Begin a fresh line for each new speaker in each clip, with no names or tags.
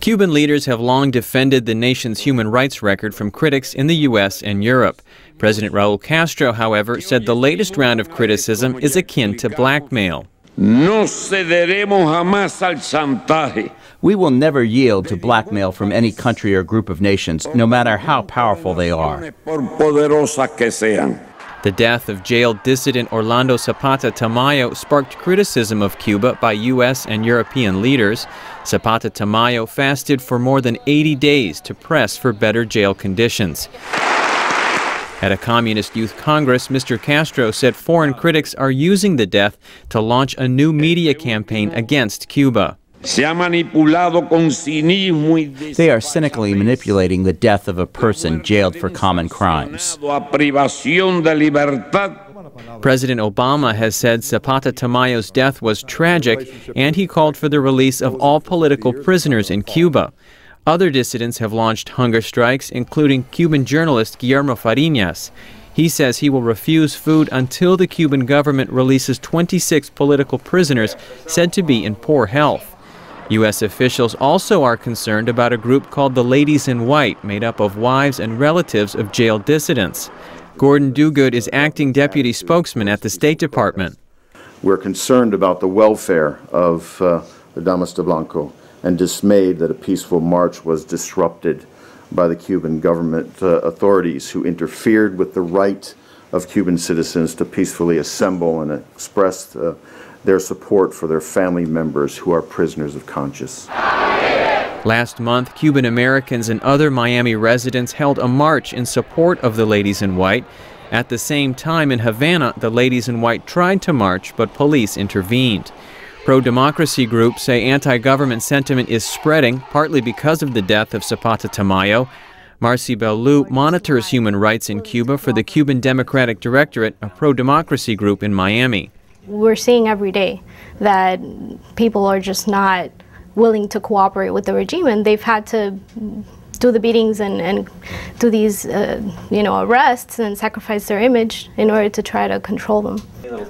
Cuban leaders have long defended the nation's human rights record from critics in the U.S. and Europe. President Raul Castro, however, said the latest round of criticism is akin to blackmail.
No cederemos jamás al chantaje.
We will never yield to blackmail from any country or group of nations, no matter how powerful they are.
The death of jailed dissident Orlando Zapata Tamayo sparked criticism of Cuba by U.S. and European leaders. Zapata Tamayo fasted for more than 80 days to press for better jail conditions. At a Communist Youth Congress, Mr. Castro said foreign critics are using the death to launch a new media campaign against Cuba.
They are cynically manipulating the death of a person jailed for common crimes.
President Obama has said Zapata Tamayo's death was tragic, and he called for the release of all political prisoners in Cuba. Other dissidents have launched hunger strikes, including Cuban journalist Guillermo Fariñas. He says he will refuse food until the Cuban government releases 26 political prisoners said to be in poor health. U.S. officials also are concerned about a group called the Ladies in White, made up of wives and relatives of jailed dissidents. Gordon Duguid is acting deputy spokesman at the State Department.
We're concerned about the welfare of the Damas de Blanco and dismayed that a peaceful march was disrupted by the Cuban government authorities, who interfered with the right of Cuban citizens to peacefully assemble and express their support for their family members who are prisoners of conscience.
Last month, Cuban Americans and other Miami residents held a march in support of the Ladies in White. At the same time, in Havana, the Ladies in White tried to march, but police intervened. Pro-democracy groups say anti-government sentiment is spreading, partly because of the death of Zapata Tamayo. Marcy Bellew monitors human rights in Cuba for the Cuban Democratic Directorate, a pro-democracy group in Miami.
We're seeing every day that people are just not willing to cooperate with the regime, and they've had to do the beatings and do these arrests and sacrifice their image in order to try to control them.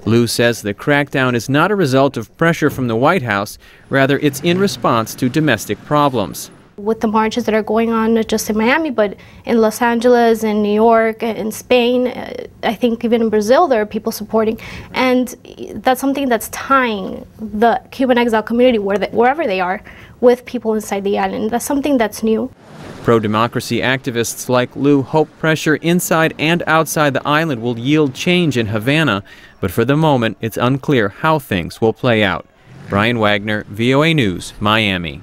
Liu says the crackdown is not a result of pressure from the White House, rather it's in response to domestic problems.
With the marches that are going on, not just in Miami, but in Los Angeles, in New York, in Spain, I think even in Brazil there are people supporting. And that's something that's tying the Cuban exile community, wherever they are, with people inside the island. That's something that's new.
Pro-democracy activists like Liu hope pressure inside and outside the island will yield change in Havana, but for the moment it's unclear how things will play out. Brian Wagner, VOA News, Miami.